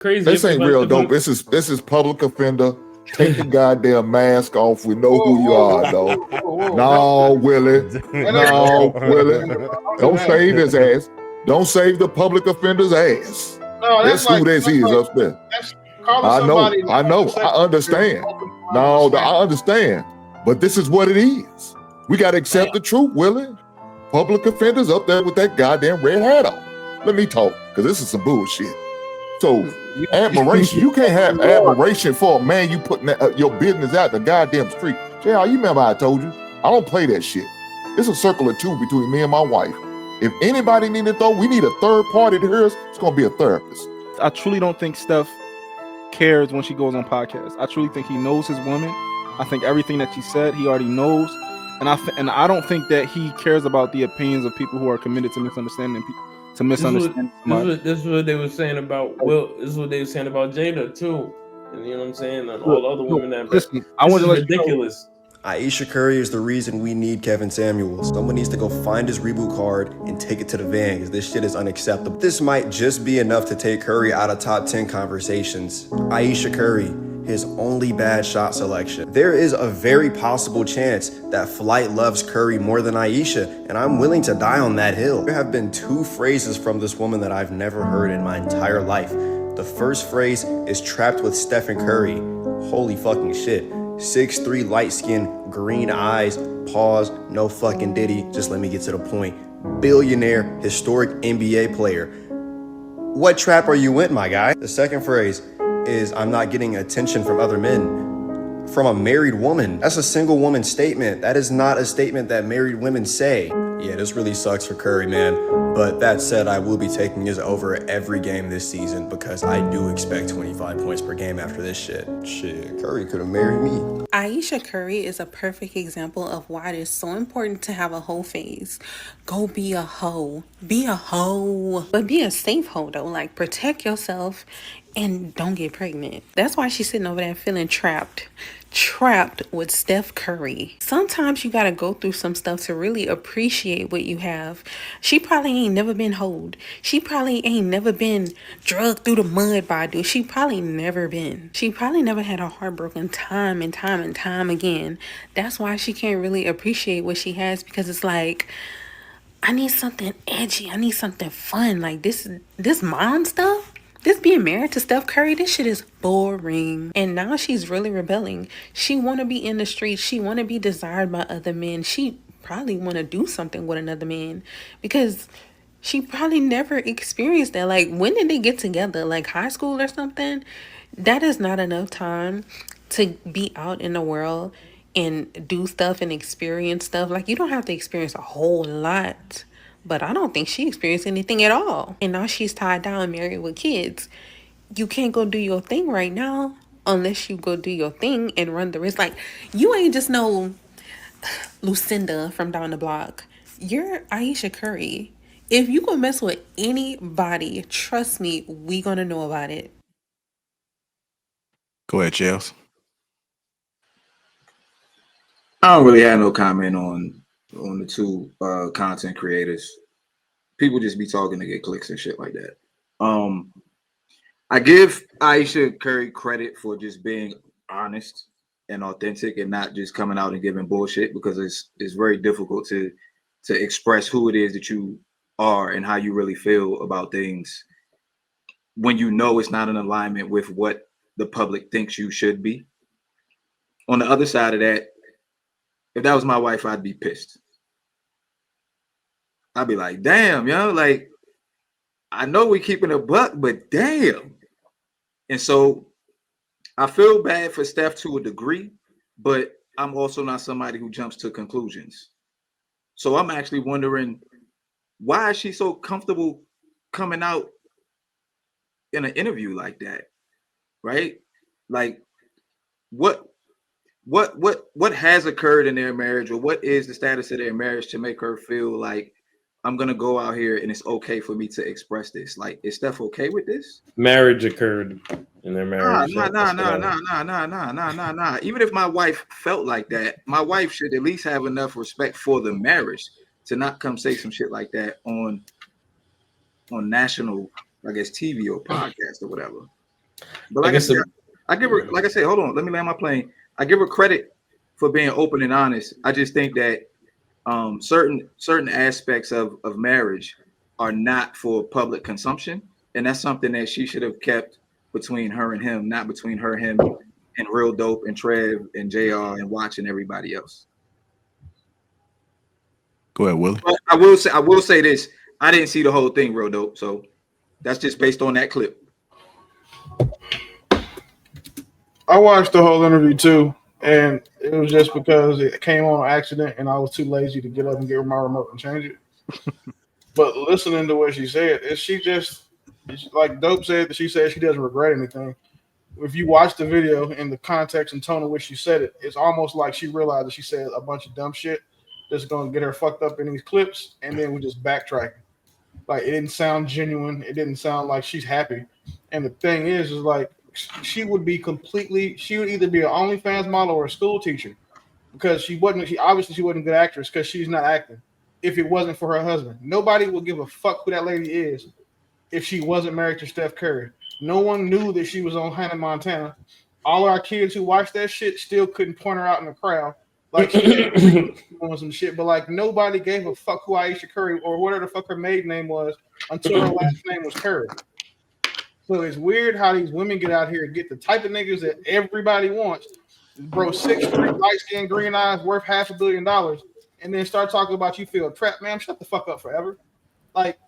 crazy. This ain't real dope. This is public offender. Take the goddamn mask off. We know who you are, though. No, Willie. No, Willie. Don't save his ass. Don't save the public offender's ass. No, that's who this is up there. I know. I understand. No, I understand. But this is what it is. We got to accept the truth, Willie. Public offenders up there with that goddamn red hat on. Let me talk, because this is some bullshit. So, admiration. You can't have admiration for a man you putting your business out the goddamn street. JR, you remember I told you? I don't play that shit. It's a circle of two between me and my wife. If anybody need to throw, we need a third party to hear us. It's going to be a therapist. I truly don't think Steph cares when she goes on podcasts. I truly think he knows his woman. I think everything that she said, he already knows. And I don't think that he cares about the opinions of people who are committed to misunderstanding people. This is what they were saying about Will. This is what they were saying about Jada too, and you know what I'm saying, and all the other women that. Listen, I want to let ridiculous. Aisha Curry is the reason we need Kevin Samuels. Someone needs to go find his reboot card and take it to the van, because this shit is unacceptable. This might just be enough to take Curry out of top 10 conversations. Aisha Curry, his only bad shot selection. There is a very possible chance that Flight loves Curry more than Aisha, and I'm willing to die on that hill. There have been two phrases from this woman that I've never heard in my entire life. The first phrase is trapped with Steph and Curry. Holy fucking shit. 6'3", light skin, green eyes, pause, no fucking diddy, just let me get to the point. Billionaire, historic NBA player. What trap are you in, my guy? The second phrase is, I'm not getting attention from other men. From a married woman. That's a single woman statement. That is not a statement that married women say. Yeah, this really sucks for Curry, man. But that said, I will be taking his over every game this season, because I do expect 25 points per game after this shit. Shit, Curry could have married me. Aisha Curry is a perfect example of why it is so important to have a hoe phase. Go be a hoe. Be a hoe. But be a safe hoe, though. Like, protect yourself and don't get pregnant. That's why she's sitting over there feeling trapped with Steph Curry. Sometimes you gotta go through some stuff to really appreciate what you have. She probably ain't never been hoed. She probably ain't never been drugged through the mud by a dude. She probably never had a heartbroken time and time again. That's why she can't really appreciate what she has, because it's like, I need something edgy. I need something fun. Like this mom stuff. This being married to Steph Curry, this shit is boring. And now she's really rebelling. She want to be in the streets. She want to be desired by other men. She probably want to do something with another man, because she probably never experienced that. Like, when did they get together? Like high school or something? That is not enough time to be out in the world and do stuff and experience stuff. Like, you don't have to experience a whole lot. But I don't think she experienced anything at all. And now she's tied down, married with kids. You can't go do your thing right now unless you go do your thing and run the risk. Like, you ain't just no Lucinda from down the block. You're Aisha Curry. If you gonna mess with anybody, trust me, we gonna know about it. Go ahead, Chels. I don't really have no comment on the two content creators. People just be talking to get clicks and shit like that. I give Aisha Curry credit for just being honest and authentic and not just coming out and giving bullshit, because it's very difficult to express who it is that you are and how you really feel about things when you know it's not in alignment with what the public thinks you should be. On the other side of that, if that was my wife, I'd be pissed. I'd be like, damn, yo, like, I know we keeping a buck, but damn. And so I feel bad for Steph to a degree, but I'm also not somebody who jumps to conclusions. So I'm actually wondering, why is she so comfortable coming out in an interview like that, right? Like, what has occurred in their marriage, or what is the status of their marriage to make her feel like, I'm gonna go out here and it's okay for me to express this? Like, is Steph okay with this? Marriage occurred in their marriage. Nah. Even if my wife felt like that, my wife should at least have enough respect for the marriage to not come say some shit like that on national, I guess, TV or podcast or whatever. But like I give her, like I said, hold on, let me land my plane. I give her credit for being open and honest. I just think that certain aspects of marriage are not for public consumption, and that's something that she should have kept between her and him, not between her, him, and Real Dope and Trev and JR and watching everybody else. Go ahead, Willie. But I will say this: I didn't see the whole thing, Real Dope, so that's just based on that clip. I watched the whole interview too, and it was just because it came on accident, and I was too lazy to get up and get my remote and change it. But listening to what she said, like Dope said, that she said she doesn't regret anything. If you watch the video in the context and tone in which she said it, it's almost like she realized that she said a bunch of dumb shit that's going to get her fucked up in these clips, and then we just backtracking. Like, it didn't sound genuine. It didn't sound like she's happy. And the thing is like, she would either be an OnlyFans model or a school teacher, because she obviously wasn't a good actress because she's not acting. If it wasn't for her husband, nobody would give a fuck who that lady is if she wasn't married to Steph Curry. No one knew that she was on Hannah Montana. All our kids who watched that shit still couldn't point her out in the crowd. Like, she doing some shit, but like nobody gave a fuck who Aisha Curry or whatever the fuck her maiden name was until her last name was Curry. So it's weird how these women get out here and get the type of niggas that everybody wants. Bro, 6'3", light-skinned, green eyes, worth $500 million, and then start talking about you feel trapped. Man, shut the fuck up forever. Like,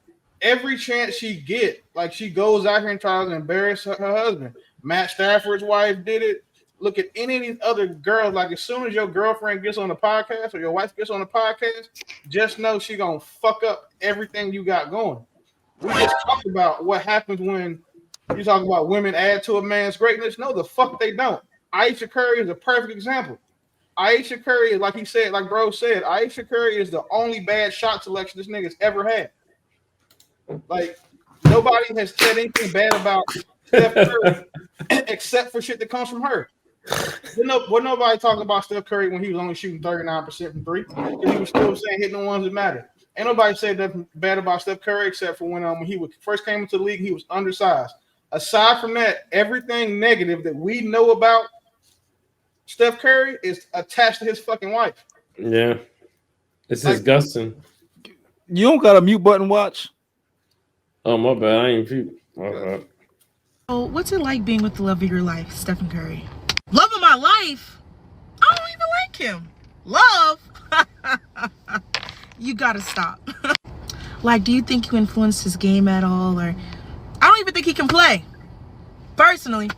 every chance she get, like, she goes out here and tries to embarrass her husband. Matt Stafford's wife did it. Look at any of these other girls. Like, as soon as your girlfriend gets on the podcast or your wife gets on the podcast, just know she gonna fuck up everything you got going. We just talked about what happens when you talk about women add to a man's greatness. No, the fuck they don't. Aisha Curry is a perfect example. Aisha Curry is, like he said, like bro said, Aisha Curry is the only bad shot selection this nigga's ever had. Like, nobody has said anything bad about Steph Curry except for shit that comes from her. What nobody talking about Steph Curry when he was only shooting 39% from three, and he was still saying hitting the ones that matter. Ain't nobody said nothing bad about Steph Curry except for when he first came into the league, he was undersized. Aside from that, everything negative that we know about Steph Curry is attached to his fucking wife. Yeah, it's disgusting. You don't got a mute button, watch. Oh, my bad. I ain't peep. Oh, what's it like being with the love of your life, Stephen Curry? Love of my life? I don't even like him. Love? You gotta stop. Like, do you think you influenced his game at all? Or I don't even think he can play. Personally.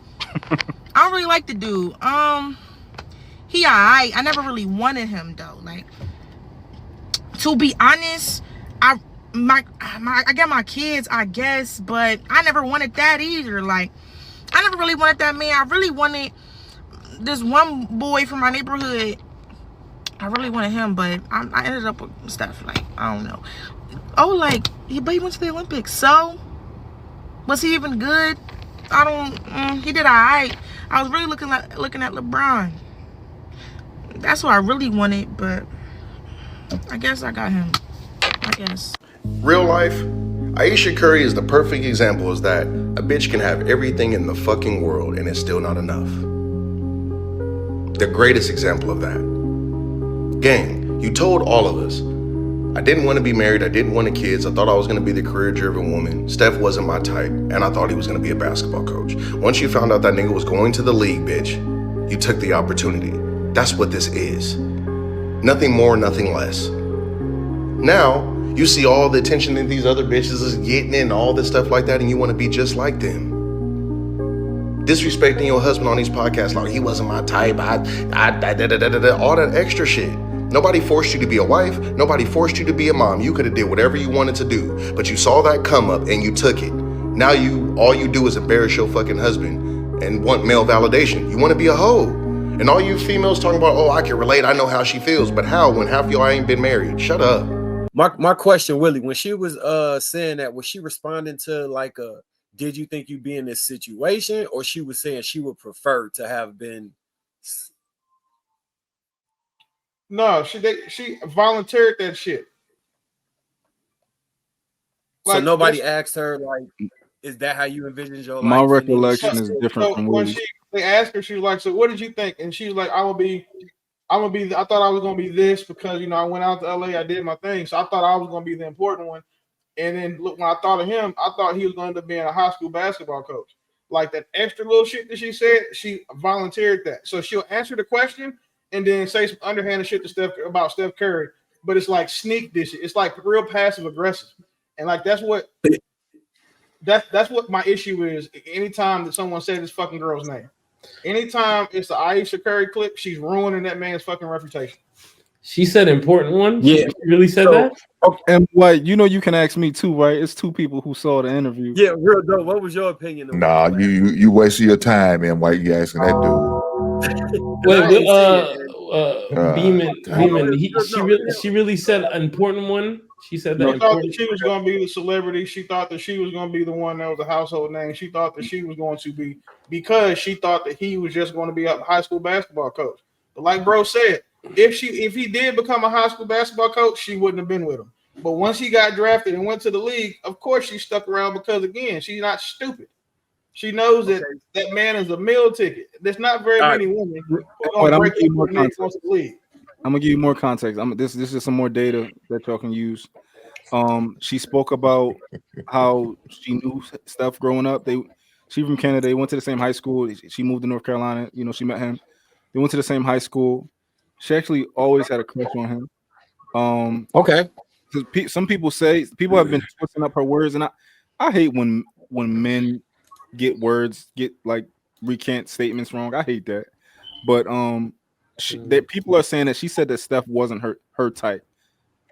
I don't really like the dude. He alright. I never really wanted him though. Like, to be honest, I got my kids, I guess, but I never wanted that either. Like, I never really wanted that man. I really wanted this one boy from my neighborhood. I really wanted him, but I ended up with Steph. Like, I don't know. Oh, like, he went to the Olympics. So, was he even good? He did all right. I was really looking at LeBron. That's what I really wanted, but I guess I got him. I guess. Real life, Aisha Curry is the perfect example is that a bitch can have everything in the fucking world and it's still not enough. The greatest example of that. Gang, you told all of us, I didn't want to be married, I didn't want kids, I thought I was going to be the career-driven woman, Steph wasn't my type, and I thought he was going to be a basketball coach. Once you found out that nigga was going to the league, bitch, you took the opportunity. That's what this is. Nothing more, nothing less. Now, you see all the attention that these other bitches is getting and all this stuff like that, and you want to be just like them. Disrespecting your husband on these podcasts like he wasn't my type, all that extra shit. Nobody forced you to be a wife. Nobody forced you to be a mom. You could have did whatever you wanted to do, but you saw that come up and you took it. Now all you do is embarrass your fucking husband and want male validation. You want to be a hoe. And all you females talking about, oh, I can relate. I know how she feels, but how when half y'all ain't been married? Shut up. My question, Willie, when she was saying that, was she responding to like did you think you'd be in this situation, or she was saying she would prefer to have been? No, she volunteered that shit. Like, so nobody asked her like Is that how you envision your My life? recollection is different So from when Willie's. they asked her, she was like, "So what did you think?" And she was like, I'm gonna be. I thought I was gonna be this because I went out to LA, I did my thing, so I thought I was gonna be the important one. And then look, when I thought of him, I thought he was going to end up being a high school basketball coach. Like that extra little shit that she said, she volunteered that. So she'll answer the question and then say some underhanded shit to Steph about Steph Curry, but it's like sneak this. It's like real passive aggressive, and like that's what my issue is. Anytime that someone says this fucking girl's name, anytime it's the Aisha Curry clip, she's ruining that man's fucking reputation. She said important one. Yeah, she really said that. And what you can ask me too, right? It's two people who saw the interview. Yeah, real dope. What was your opinion? Nah, you wasting your time, man. Why you asking that dude? Wait, Beeman. She really said an important one. She said that She thought important. that she was going to be the celebrity. She thought that she was going to be the one that was a household name. She thought that she was going to be, because she thought that he was just going to be a high school basketball coach. But like bro said, if he did become a high school basketball coach, she wouldn't have been with him. But once he got drafted and went to the league, of course she stuck around because, again, she's not stupid. She knows that that man is a meal ticket. There's not very many women who are going to break into the league. I'm gonna give you more context. This is some more data that y'all can use. She spoke about how she knew Steph growing up. She from Canada. They went to the same high school. She moved to North Carolina. She met him. They went to the same high school. She actually always had a crush on him. Okay. Some people have been twisting up her words, and I hate when men get recant statements wrong. I hate that. But that people are saying that she said that Steph wasn't her type.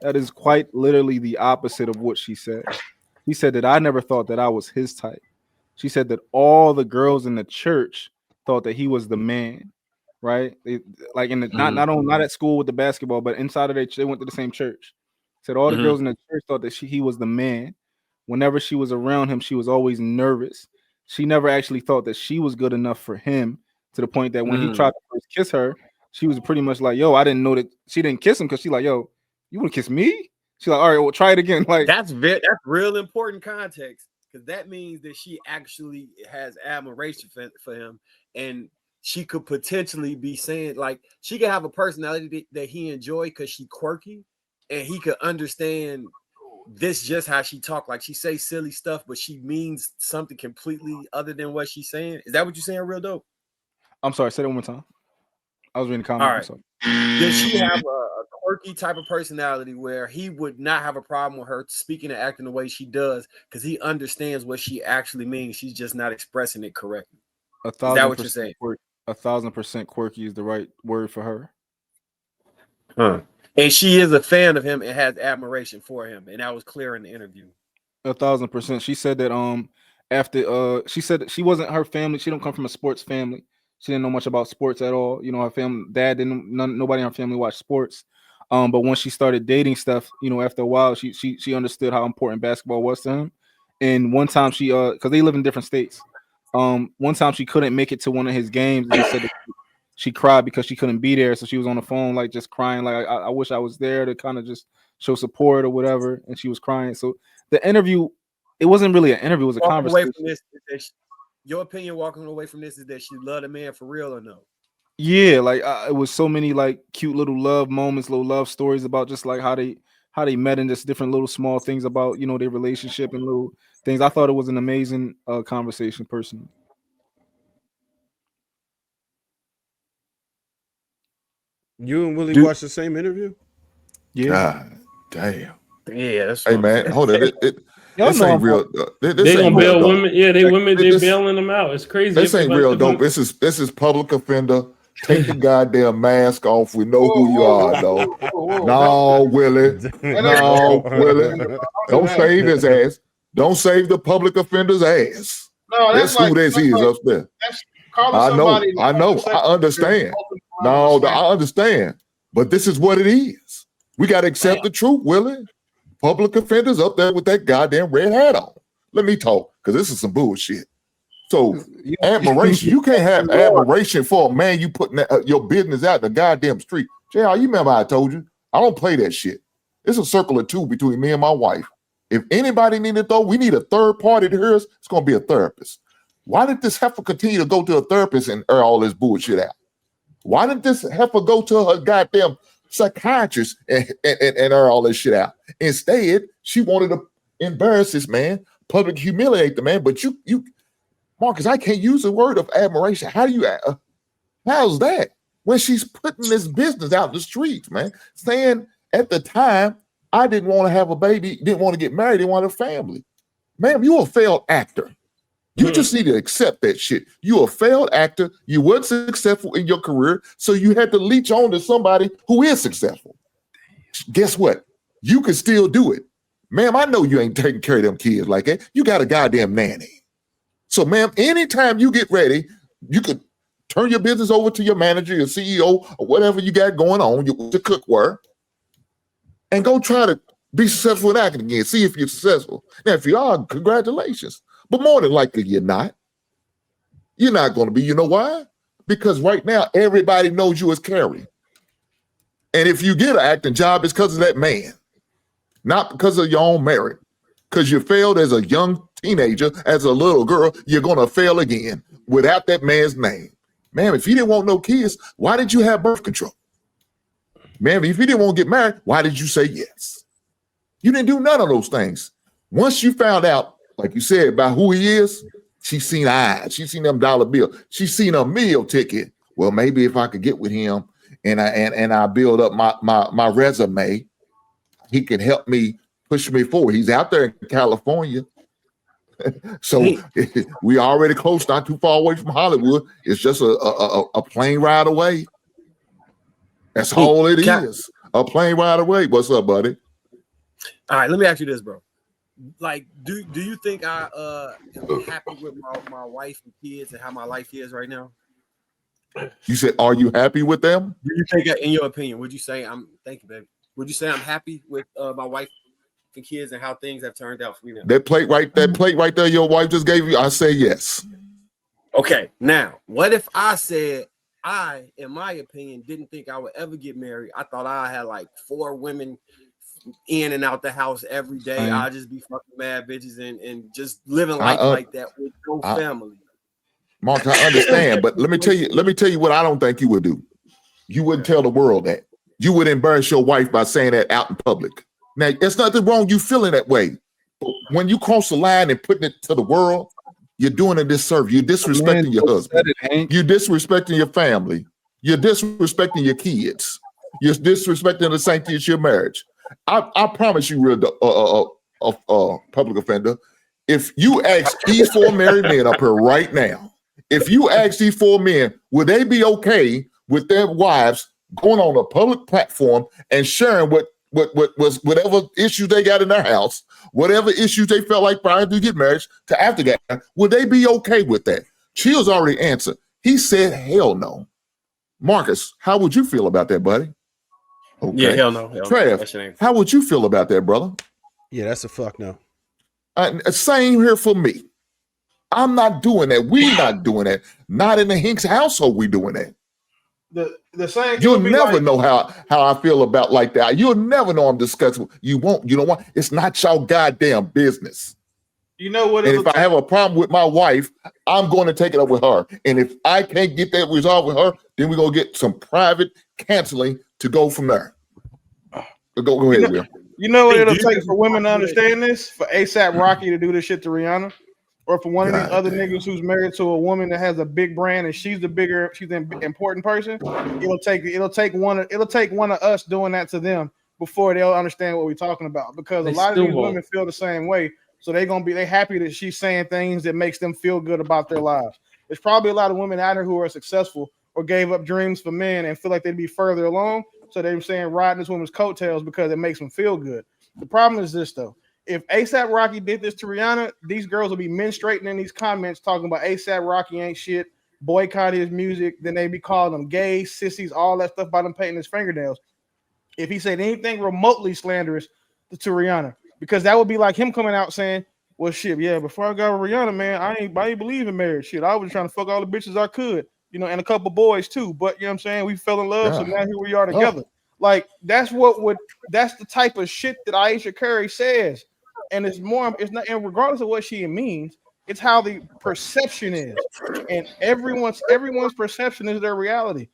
That is quite literally the opposite of what she said. She said that I never thought that I was his type. She said that all the girls in the church thought that he was the man, right? Not at school with the basketball, but inside of they went to the same church. Said all the girls in the church thought that he was the man. Whenever she was around him, she was always nervous. She never actually thought that she was good enough for him, to the point that when he tried to first kiss her, she was pretty much like, yo, I didn't know that. She didn't kiss him because she's like, yo, you want to kiss me? She's like, all right, well, try it again. Like that's real important context, because that means that she actually has admiration for him, and she could potentially be saying, like, she could have a personality that he enjoy because she quirky, and he could understand this just how she talk. Like, she say silly stuff, but she means something completely other than what she's saying. Is that what you're saying, real dope? I'm sorry, say that one more time. I was reading the comments. All right. Does she have a quirky type of personality where he would not have a problem with her speaking and acting the way she does because he understands what she actually means? She's just not expressing it correctly. Is that what you're saying? 1,000% quirky is the right word for her. Huh. And she is a fan of him and has admiration for him, and that was clear in the interview. 1,000%. She said that after she said that she wasn't her family. She don't come from a sports family. She didn't know much about sports at all. Her family, dad didn't. Nobody in her family watched sports. But when she started dating Steph, after a while, she understood how important basketball was to him. And one time because they live in different states. One time she couldn't make it to one of his games. And he said that she cried because she couldn't be there. So she was on the phone, like just crying, like I wish I was there to kind of just show support or whatever. And she was crying. So the interview, it wasn't really an interview; it was a conversation. Your opinion walking away from this is that she loved a man for real or no? Yeah, like it was so many like cute little love moments, little love stories about just like how they met and just different little small things about their relationship and little things. I thought it was an amazing conversation personally. You and Willie watched the same interview? Yeah. God damn. Yeah, that's hey man, hold it. This ain't real. They gonna bail women. Yeah, they bailing them out. It's crazy. This ain't real dope. This is public offender. Take the goddamn mask off. We know who you are, though. No, Willie. No, Willie. Don't save his ass. Don't save the public offender's ass. No, that's who this is up there. I know. I understand. No, I understand. But this is what it is. We got to accept the truth, Willie. Public offenders up there with that goddamn red hat on. Let me talk, because this is some bullshit. So admiration, you can't have admiration for a man you putting your business out in the goddamn street. JR, you remember I told you, I don't play that shit. It's a circle of two between me and my wife. If anybody needed though, we need a third party to hear us. It's gonna be a therapist. Why did this heifer continue to go to a therapist and air all this bullshit out? Why didn't this heifer go to her goddamn psychiatrist and air all this shit out? Instead, she wanted to embarrass this man, public humiliate the man. But you, Marcus, I can't use the word of admiration. How do you? How's that? When she's putting this business out in the streets, man, saying at the time I didn't want to have a baby, didn't want to get married, didn't want a family. Ma'am, you a failed actor. You just need to accept that shit. You a failed actor. You weren't successful in your career, so you had to leech on to somebody who is successful. Guess what? You can still do it. Ma'am, I know you ain't taking care of them kids like that. You got a goddamn nanny. So, ma'am, anytime you get ready, you could turn your business over to your manager, your CEO, or whatever you got going on, your cookware, and go try to be successful in acting again. See if you're successful. Now, if you are, congratulations. But more than likely, you're not. You're not going to be. You know why? Because right now, everybody knows you as Carrie. And if you get an acting job, it's because of that man, not because of your own merit. Because you failed as a young teenager, as a little girl, you're going to fail again without that man's name. Ma'am, if you didn't want no kids, why did you have birth control? Ma'am, if you didn't want to get married, why did you say yes? You didn't do none of those things. Once you found out, like you said, about who he is, she's seen eyes. She's seen them dollar bill. She's seen a meal ticket. Well, maybe if I could get with him and I build up my resume, he can help me push me forward. He's out there in California. So we already close, not too far away from Hollywood. It's just a plane ride away. That's all it is. A plane ride away. What's up, buddy? All right, let me ask you this, bro. Like, do you think I am happy with my wife and kids and how my life is right now? You said, are you happy with them? Do you think, in your opinion, would you say thank you, baby. Would you say I'm happy with my wife and kids and how things have turned out for me now? That plate right there your wife just gave you, I say yes. Okay, now, what if I said I, in my opinion, didn't think I would ever get married? I thought I had like 4 women in and out the house every day. I'll just be fucking mad bitches and just living life like that with no family. Mark, I understand, but let me tell you what I don't think you would do. You wouldn't tell the world that. You would embarrass your wife by saying that out in public. Now, there's nothing wrong you feeling that way. But when you cross the line and putting it to the world, you're doing a disservice. You're disrespecting your husband. You're disrespecting your family. You're disrespecting your kids. You're disrespecting the sanctity of your marriage. I promise you, real public offender, if you ask these 4 married men up here right now, if you ask these 4 men, would they be okay with their wives going on a public platform and sharing what was whatever issues they got in their house, whatever issues they felt like prior to get married to after that, would they be okay with that? Chill's already answered. He said, hell no. Marcus, how would you feel about that, buddy? Okay. Yeah, hell no. Trev, how would you feel about that, brother? Yeah, that's a fuck no. Same here for me. I'm not doing that. We're not doing that. Not in the Hinks household, we doing that. The same. You'll never know how I feel about like that. You'll never know I'm discussing. You won't. You know what? It's not your goddamn business. You know what? And if I have a problem with my wife, I'm going to take it up with her. And if I can't get that resolved with her, then we're going to get some private counseling to go from there. Go ahead, Will. You know what it'll take for women to understand this? For A$AP Rocky to do this shit to Rihanna? Or for one of these other niggas who's married to a woman that has a big brand and she's the important person, it'll take one of us doing that to them before they'll understand what we're talking about. Because a lot of these women feel the same way. So they happy that she's saying things that makes them feel good about their lives. There's probably a lot of women out there who are successful or gave up dreams for men and feel like they'd be further along. So they're saying riding this woman's coattails because it makes them feel good. The problem is this though. If A$AP Rocky did this to Rihanna, these girls will be menstruating in these comments talking about A$AP Rocky ain't shit, boycott his music. Then they be calling them gays, sissies, all that stuff about him painting his fingernails. If he said anything remotely slanderous to Rihanna, because that would be like him coming out saying, well, shit, yeah, before I got with Rihanna, man, I ain't believe in marriage. Shit, I was trying to fuck all the bitches I could, and a couple boys too. But you know what I'm saying? We fell in love, so now here we are together. Like that's the type of shit that Aisha Curry says. and it's more. It's not, and regardless of what she means, it's how the perception is, and everyone's perception is their reality.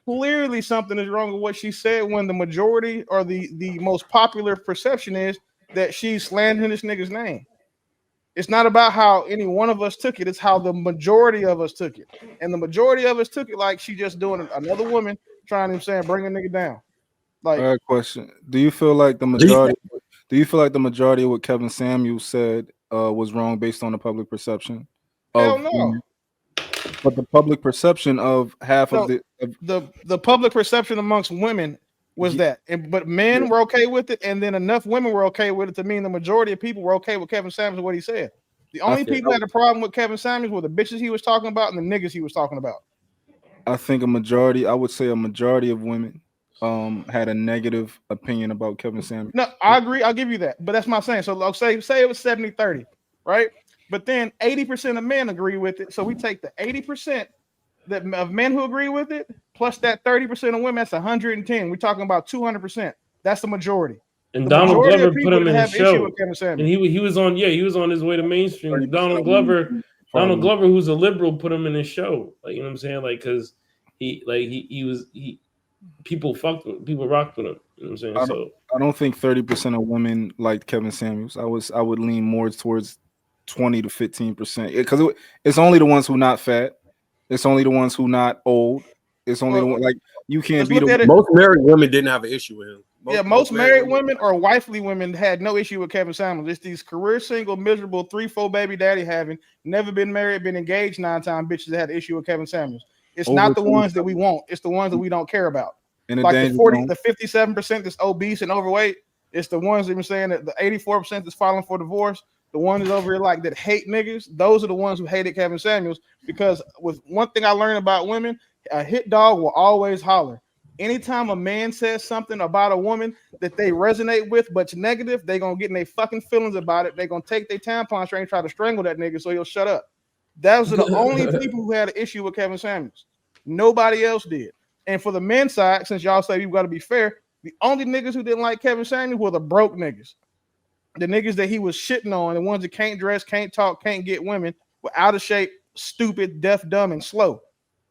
Clearly, something is wrong with what she said when the majority or the most popular perception is that she's slandering this nigga's name. It's not about how any one of us took it. It's how the majority of us took it. And the majority of us took it like she just doing another woman trying to bring a nigga down. Like, I Uh, got a question. Do you feel like the majority of what Kevin Samuels said was wrong based on the public perception hell of no. women? But the public perception of half of the public perception amongst women was that, but men were okay with it, and then enough women were okay with it to mean the majority of people were okay with Kevin Samuels and what he said. The only people that had a problem with Kevin Samuels were the bitches he was talking about and the niggas he was talking about. I think I would say a majority of women had a negative opinion about Kevin Samuels. No, I agree. I'll give you that. But that's my saying. So I'll say it was 70-30, right? But then 80% of men agree with it. So we take the 80% of men who agree with it, plus that 30% of women, that's 110. We're talking about 200%. That's the majority. And the Donald majority Glover of people put him in his have issue show, with Kevin Samuels. and he was on his way to mainstream. Donald Glover, who's a liberal, put him in his show. Like, you know what I'm saying? Like, because people rocked with him. You know what I'm saying? I don't think 30% of women liked Kevin Samuels. I would lean more towards 20 to 15% because it's only the ones who not fat. It's only the ones who not old. It's only the one like you can't be the most married women didn't have an issue with him. Most married women or wifely women had no issue with Kevin Samuels. It's these career single, miserable 3-4 baby daddy having never been married, been engaged 9 times bitches that had an issue with Kevin Samuels. It's not the ones that we want. It's the ones that we don't care about. And like the 57% that's obese and overweight. It's the ones that I'm saying that the 84% that's filing for divorce. The ones over here like that hate niggas. Those are the ones who hated Kevin Samuels because with one thing I learned about women, a hit dog will always holler. Anytime a man says something about a woman that they resonate with but's negative, they gonna get in their fucking feelings about it. They gonna take their tampon string and try to strangle that nigga so he'll shut up. Those are the only people who had an issue with Kevin Samuels. Nobody else did. And for the men's side, since y'all say you've got to be fair, the only niggas who didn't like Kevin Samuels were the broke niggas. The niggas that he was shitting on, the ones that can't dress, can't talk, can't get women, were out of shape, stupid, deaf, dumb, and slow.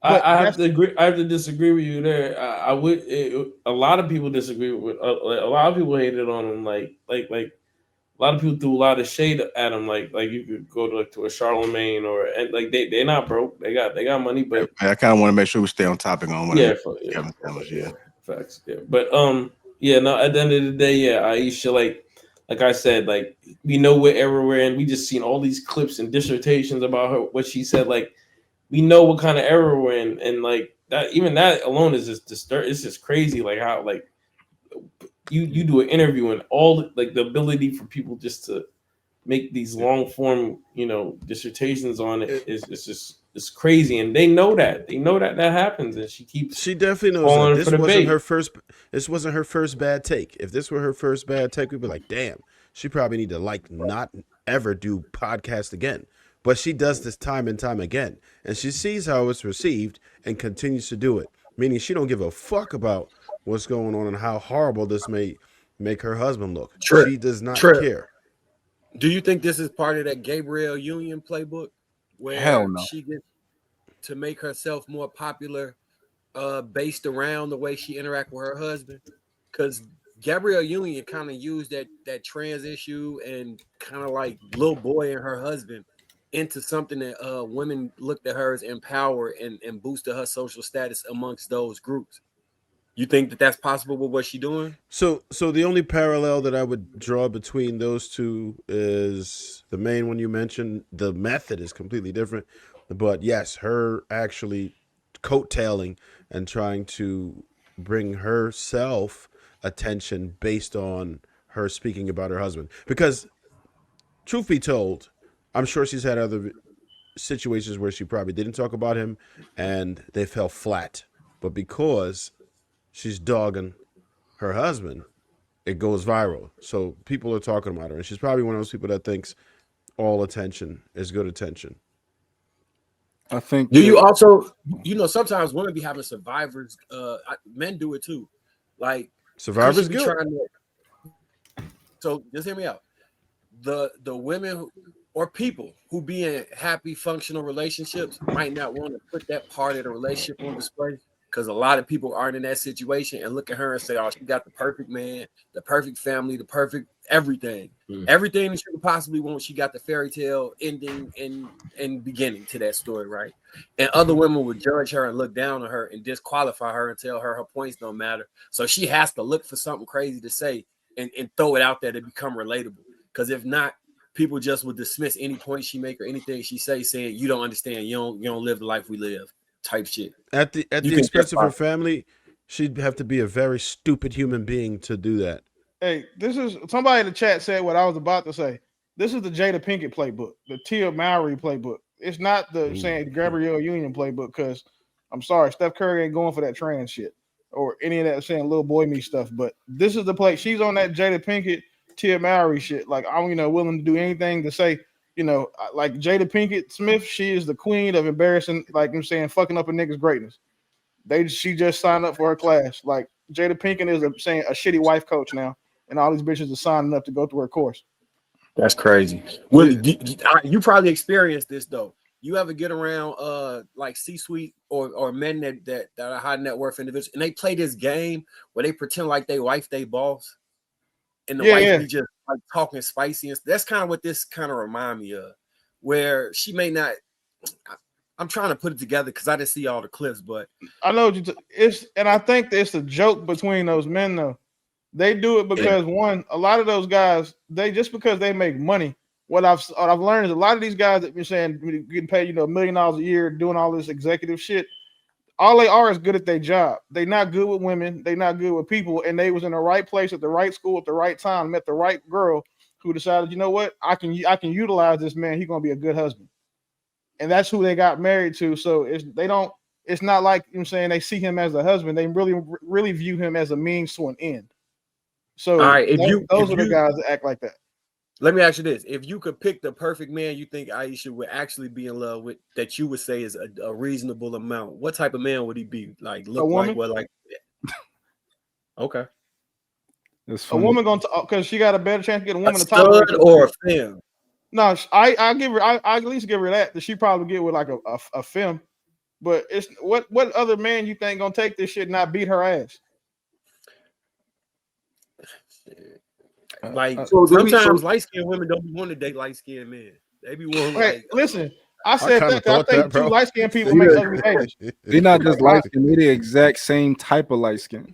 I have to agree. I have to disagree with you there. A lot of people disagree with. A lot of people hated on him. Like a lot of people threw a lot of shade at him. Like you could go to a Charlemagne and like they're not broke. They got money, but I kind of want to make sure we stay on topic on what facts. Yeah, but no. At the end of the day, Aisha, like I said, like we know what era we're in. We just seen all these clips and dissertations about her, what she said. Like we know what kind of era we're in, and like that, even that alone is just disturbing. It's just crazy, like how like you do an interview and all like the ability for people just to make these long form, dissertations on it it's crazy, and they know that happens, and she definitely knows that this wasn't her first bad take. If this were her first bad take, we'd be like, damn, she probably need to not ever do podcast again. But she does this time and time again, and she sees how it's received and continues to do it, meaning she don't give a fuck about what's going on and how horrible this may make her husband look. She does not care. Do you think this is part of that Gabrielle Union playbook where she gets to make herself more popular based around the way she interacts with her husband? Because Gabrielle Union kind of used that trans issue and kind of like little boy and her husband into something that women looked at her as empowered and boosted her social status amongst those groups. You think that that's possible with what she's doing? So the only parallel that I would draw between those two is the main one you mentioned. The method is completely different, but yes, her actually coattailing and trying to bring herself attention based on her speaking about her husband. Because truth be told, I'm sure she's had other situations where she probably didn't talk about him and they fell flat, but because she's dogging her husband, it goes viral. So people are talking about her. And she's probably one of those people that thinks all attention is good attention. I think. Do you also, sometimes women be having survivors. Men do it too. Like survivors good. So just hear me out. the women or people who be in happy, functional relationships might not want to put that part of the relationship on display because a lot of people aren't in that situation and look at her and say, oh, she got the perfect man, the perfect family, the perfect everything. Everything that she could possibly want, she got the fairy tale ending and beginning to that story, right? And other women would judge her and look down on her and disqualify her and tell her points don't matter. So she has to look for something crazy to say and throw it out there to become relatable. Because if not, people just would dismiss any point she make or anything she say, saying you don't understand, you don't live the life we live, type shit. At the expense of her family, she'd have to be a very stupid human being to do that. Hey, this is somebody in the chat said what I was about to say. This is the Jada Pinkett playbook, the Tia Mowry playbook. It's not the saying Gabrielle Union playbook because I'm sorry, Steph Curry ain't going for that trans shit or any of that saying little boy me stuff. But this is the play. She's on that Jada Pinkett, Tia Mowry shit. Like I'm, willing to do anything to say, like Jada Pinkett Smith. She is the queen of embarrassing, like I'm saying, fucking up a nigga's greatness. She just signed up for her class. Like Jada Pinkett is a shitty wife coach now, and all these bitches are signing up to go through her course. That's crazy. Willie, you probably experienced this though. You ever get around like C-suite or men that are high net worth individuals, and they play this game where they pretend like they wife they boss, and the wife be just like talking spicy, and that's kind of what this kind of remind me of, where she may not. I'm trying to put it together because I didn't see all the clips, but I know and I think it's a joke between those men though. They do it because a lot of those guys, just because they make money. What I've learned is a lot of these guys that you're saying getting paid, $1 million a year, doing all this executive shit. All they are is good at their job. They're not good with women. They're not good with people. And they was in the right place at the right school at the right time, met the right girl who decided, you know what, I can utilize this man. He's gonna be a good husband. And that's who they got married to. So it's not like they see him as a husband. They really view him as a means to an end. So all right, those are the guys that act like that. Let me ask you this. If you could pick the perfect man you think Aisha would actually be in love with, that you would say is a reasonable amount, what type of man would he be? Like look like what? Like okay. A woman because she got a better chance to get a woman a to talk stud or a femme. No, I give her. I at least give her that she probably get with like a femme. But it's what other man you think gonna take this shit and not beat her ass? Like sometimes light skinned women don't want to date light skinned men. They be wanting. Hey, listen, I said that. I think two light skinned people make ugly babies. They're not just light skinned; they're the exact same type of light skin.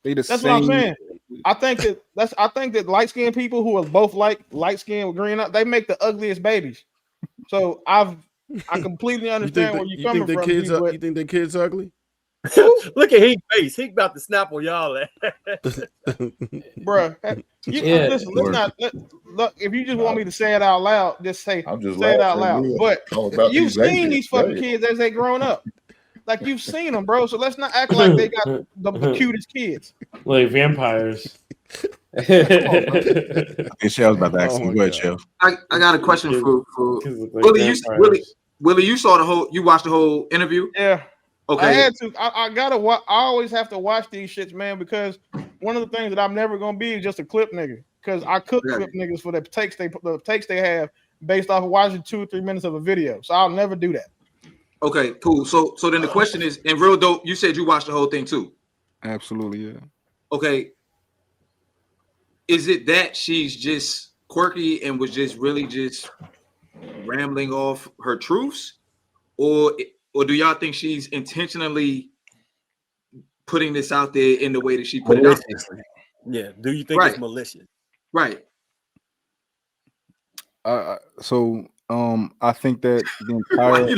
That's what I'm saying. I think that light skinned people who are both like light skin with green, they make the ugliest babies. So I completely understand where you're coming from. You think the kids ugly? Look at his face. He about to snap on y'all. Bruh. Listen, look, if you just want me to say it out loud, just say it out loud. But you've seen these fucking kids as they grown up. Like you've seen them, bro. So let's not act like they got the cutest kids. Like vampires. I think Shell's about to ask you. Go ahead, Shell. I got a question for Willie. Willie, you watched the whole interview? Yeah. Okay. I had to. I always have to watch these shits, man, because one of the things that I'm never gonna be is just a clip nigga. Because I cook clip niggas for the takes they have based off of watching 2 or 3 minutes of a video. So I'll never do that. Okay, cool. So then the question is, and real dope, you said you watched the whole thing too. Absolutely, yeah. Okay. Is it that she's just quirky and was just really just rambling off her truths, or do y'all think she's intentionally putting this out there in the way that she put it out there? Yeah. Do you think it's malicious? Right. So I think that the entire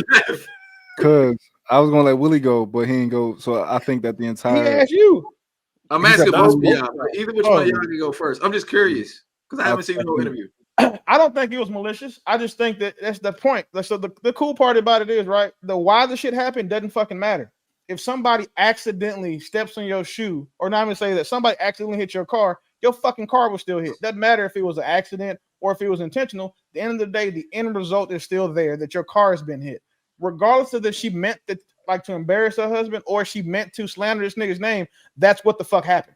because I was gonna let Willie go, but he didn't go. So I think that the entire he asked you. I'm asking both of y'all. Either which one of y'all can go first. I'm just curious because I haven't seen the whole interview. I don't think it was malicious. I just think that's the point. So the cool part about it is, right, the why the shit happened doesn't fucking matter. If somebody accidentally steps on your shoe, or not even say that somebody accidentally hit your car fucking car will still hit. Doesn't matter if it was an accident or if it was intentional. At the end of the day, the end result is still there, that your car has been hit. Regardless of that she meant to embarrass her husband or she meant to slander this nigga's name, that's what the fuck happened.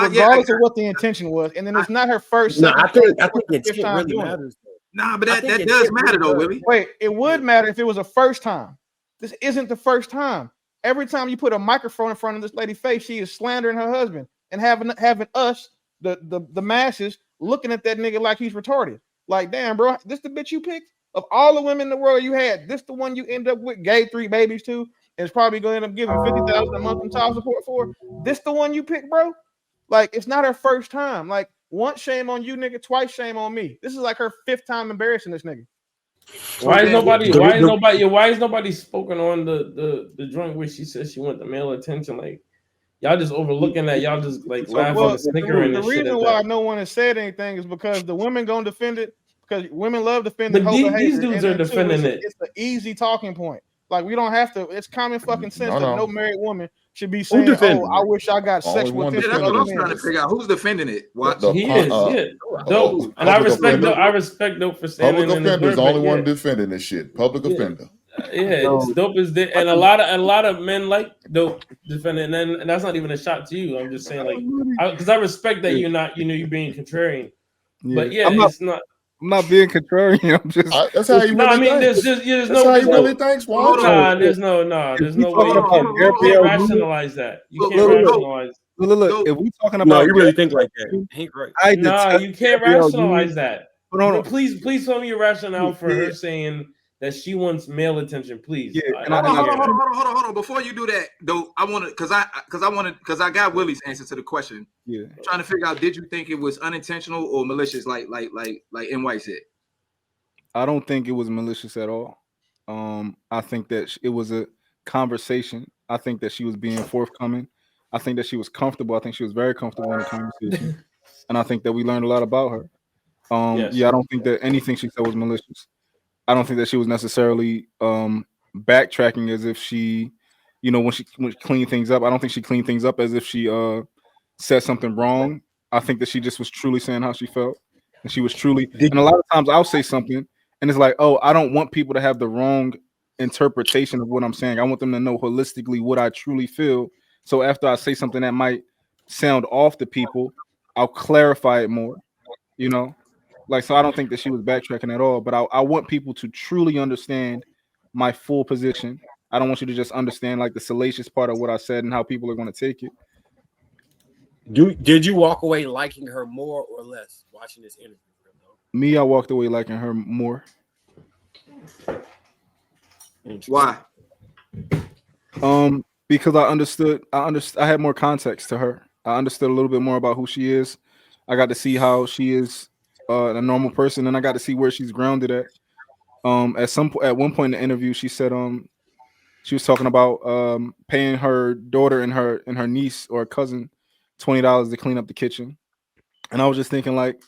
regardless of what the intention was. And then it's not her first. No, second, I think fifth intent time really doing matters. Nah, but that does matter though, Willie. Wait, it would matter if it was a first time. This isn't the first time. Every time you put a microphone in front of this lady's face, she is slandering her husband and having us, the masses, looking at that nigga like he's retarded. Like, damn, bro, this the bitch you picked? Of all the women in the world you had, this the one you end up with, gave 3 babies to, and it's probably going to end up giving $50,000 a month in child support for. This the one you picked, bro? Like, it's not her first time. Like, once shame on you, nigga, twice shame on me. This is like her 5th time embarrassing this nigga. Why is nobody spoken on the joint where she said she want the male attention? Like, y'all just overlooking that. Y'all just like laughing and snickering. The reason why no one has said anything is because the women gonna defend it, because women love defending. But these dudes are defending it. It's an easy talking point. Like, we don't have to. It's common fucking sense that no married woman should be saying, "Oh, I wish I got sex with this." That's what I'm trying to figure out. Who's defending it? What he is? Dope. And I respect Dope for standing public in his offender is the word, only one defending this shit. Public offender. Yeah, it's Dope is there, and a lot of men like Dope defending, and that's not even a shot to you. I'm just saying, like, because I respect that you're not, you're being contrarian, but it's not. I'm not being contrarian. I'm just. That's how you really think. There's no. How you really thinks. There's no way you can't rationalize that. You can't rationalize. Look. If we talking about, no, you really think like that? Ain't right. You can't rationalize that. Please tell me your rationale for her saying that she wants male attention, please. Yeah, hold on. Before you do that, though, I want to, because I got Willie's answer to the question. Yeah, I'm trying to figure out, did you think it was unintentional or malicious, like NY said? I don't think it was malicious at all. I think that it was a conversation. I think that she was being forthcoming. I think that she was comfortable. I think she was very comfortable in the conversation, and I think that we learned a lot about her. I don't think that anything she said was malicious. I don't think that she was necessarily backtracking as if she, when she cleaned things up. I don't think she cleaned things up as if she said something wrong. I think that she just was truly saying how she felt, and she was truly. And a lot of times I'll say something, and it's like, oh, I don't want people to have the wrong interpretation of what I'm saying. I want them to know holistically what I truly feel. So after I say something that might sound off to people, I'll clarify it more. So I don't think that she was backtracking at all, but I want people to truly understand my full position. I don't want you to just understand like the salacious part of what I said and how people are going to take it. Did you walk away liking her more or less watching this interview? Me, I walked away liking her more. Why? Because I understood. I had more context to her. I understood a little bit more about who she is. I got to see how she is a normal person, and I got to see where she's grounded at. At one point in the interview, she said she was talking about paying her daughter and her niece or cousin $20 to clean up the kitchen, and I was just thinking, like,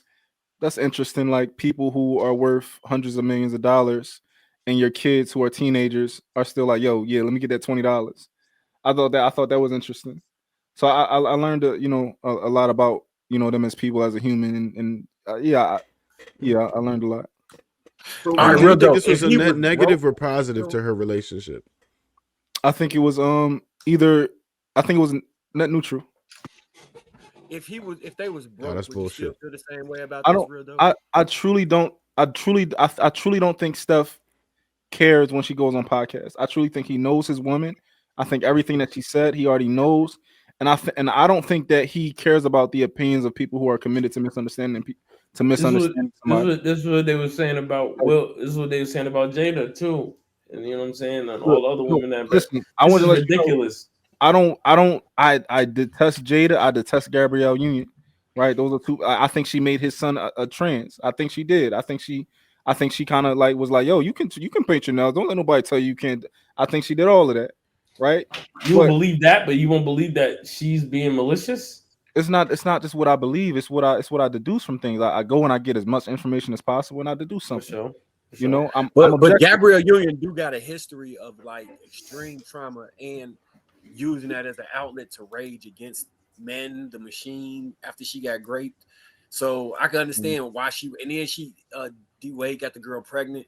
that's interesting. Like, people who are worth hundreds of millions of dollars, and your kids who are teenagers are still like, yo, yeah, let me get that $20. I thought that was interesting. So I learned a lot about them as people, as a human, and I learned a lot. Do you think this was a net negative or positive to her relationship? I think it was net neutral. If they was broke, that's bullshit. You feel the same way about this real dope? I truly don't think Steph cares when she goes on podcasts. I truly think he knows his woman. I think everything that she said, he already knows. And I don't think that he cares about the opinions of people who are committed to misunderstanding somebody. This is what they were saying about Will. This is what they were saying about Jada too. And you know what I'm saying? And all the other women that listen. I want to let ridiculous. I detest Jada. I detest Gabrielle Union. Right? Those are two. I think she made his son a trans. I think she did. I think she kind of like was like, yo, you can paint your nails. Don't let nobody tell you can't. I think she did all of that. Right? You won't believe that, but you won't believe that she's being malicious. It's not just what I believe. It's what I deduce from things. I go and I get as much information as possible, and I deduce something. For sure. You know, but Gabrielle Union do got a history of like extreme trauma and using that as an outlet to rage against men, the machine, after she got raped. So I can understand why and then she D Wade got the girl pregnant,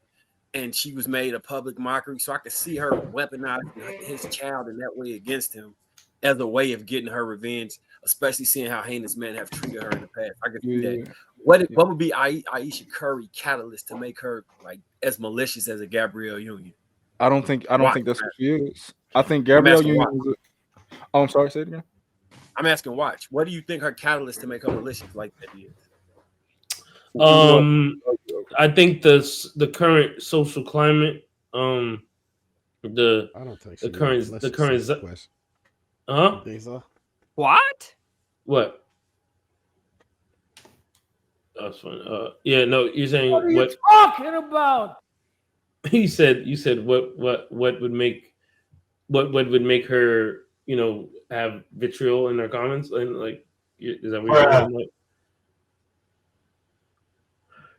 and she was made a public mockery. So I could see her weaponizing his child in that way against him. as a way of getting her revenge, especially seeing how heinous men have treated her in the past. I can see that. What would be Aisha Curry catalyst to make her like as malicious as a Gabrielle Union? I don't think that's what she is. I think Gabrielle Union is I'm sorry, say it again. I'm asking Watch. What do you think her catalyst to make her malicious like that is? I think the current social climate, I don't think the current You think so? What? What? That's funny. Yeah, no, you're saying what are you talking about? You said what would make her, you know, have vitriol in her comments, and like, is that what you're saying?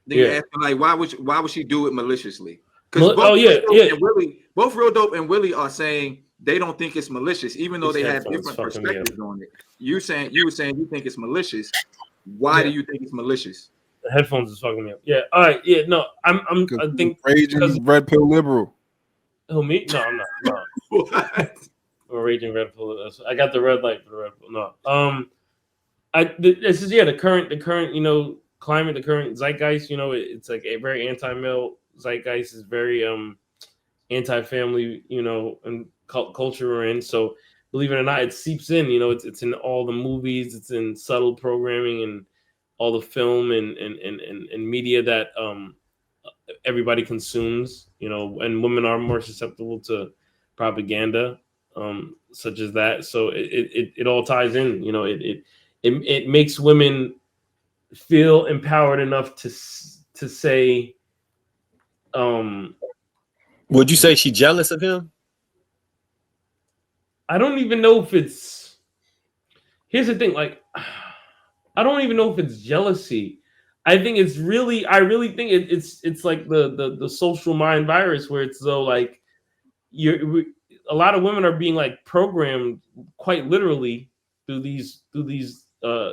You're asking like why would she do it maliciously? Because both Real Dope and Willie are saying they don't think it's malicious, even though they have different perspectives on it. You were saying you think it's malicious. Why do you think it's malicious? The headphones is fucking me up. Yeah. All right. Yeah. No. I think raging red pill liberal. Who, me? No, I'm not. No. What? I'm a raging red pill. I got the red light for the red pill. No. This is the current, you know, climate, the current zeitgeist. You know, it's like a very anti-male zeitgeist. Is very anti-family. You know, and culture we're in. So believe it or not, it seeps in. You know, it's in all the movies. It's in subtle programming and all the film and media that everybody consumes, you know, and women are more susceptible to propaganda such as that. So it all ties in, you know. It makes women feel empowered enough to say. Would you say she's jealous of him? I don't even know if it's. Here's the thing, like. I don't even know if it's jealousy. I think it's really, I really think it's like the social mind virus, where it's though like a lot of women are being like programmed quite literally through these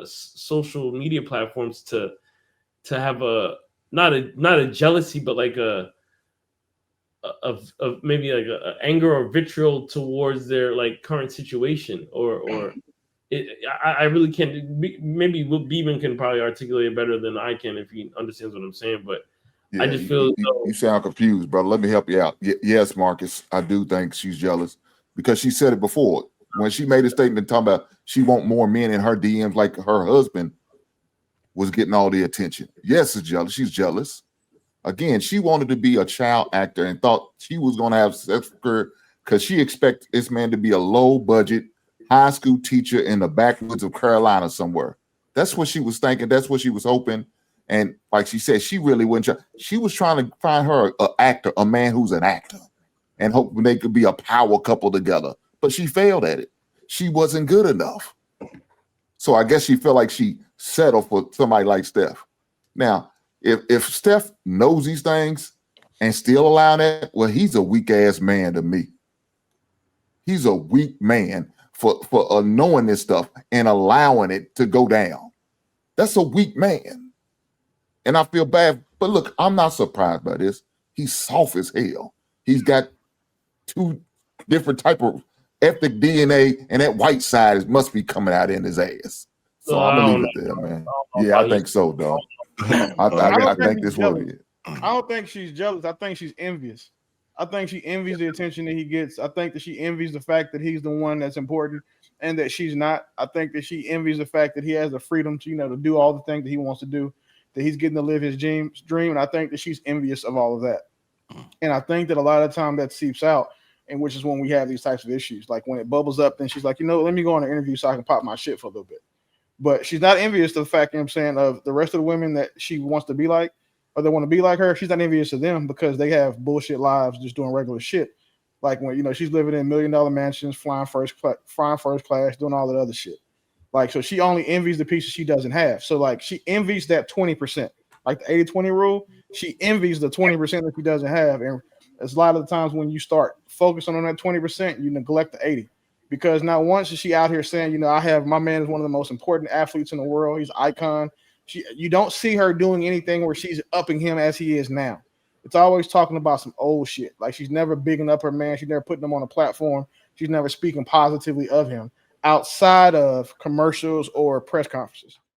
social media platforms to have a not a jealousy, but like of maybe like a anger or vitriol towards their like current situation or. I really can't. Maybe Beeman can probably articulate it better than I can if he understands what I'm saying. But I just feel you sound confused, brother. Let me help you out. Yes, Marcus, I do think she's jealous because she said it before when she made a statement talking about she want more men in her DMs, like her husband was getting all the attention. Yes, it's jealous. She's jealous. Again, she wanted to be a child actor and thought she was going to have sex with her because she expected this man to be a low budget high school teacher in the backwoods of Carolina somewhere. That's what she was thinking. That's what she was hoping. And like she said, she really wasn't. She was trying to find her an actor, a man who's an actor, and hoping they could be a power couple together. But she failed at it. She wasn't good enough. So I guess she felt like she settled for somebody like Steph. Now, if Steph knows these things and still allowing that, well, he's a weak ass man to me. He's a weak man for knowing this stuff and allowing it to go down. That's a weak man. And I feel bad. But look, I'm not surprised by this. He's soft as hell. He's got two different type of ethnic DNA, and that white side must be coming out in his ass. So I'm gonna leave it there, man. Yeah, I think so, dog. I think this what it is. I don't think she's jealous. I think she's envious. I think she envies the attention that he gets. I think that she envies the fact that he's the one that's important and that she's not. I think that she envies the fact that he has the freedom to, to do all the things that he wants to do, that he's getting to live his dream. And I think that she's envious of all of that. And I think that a lot of the time that seeps out, and which is when we have these types of issues. Like when it bubbles up, then she's like, let me go on an interview so I can pop my shit for a little bit. But she's not envious of the fact, of the rest of the women that she wants to be like, or they want to be like her. She's not envious of them because they have bullshit lives just doing regular shit. Like when, she's living in $1 million mansions, flying first class, doing all that other shit. Like, so she only envies the pieces she doesn't have. So like she envies that 20%, like the 80-20 rule. She envies the 20% that she doesn't have. And it's a lot of the times when you start focusing on that 20%, you neglect the 80. Because not once is she out here saying, my man is one of the most important athletes in the world. He's an icon. You don't see her doing anything where she's upping him as he is now. It's always talking about some old shit. Like she's never bigging up her man. She's never putting him on a platform. She's never speaking positively of him. outside of commercials or press conferences.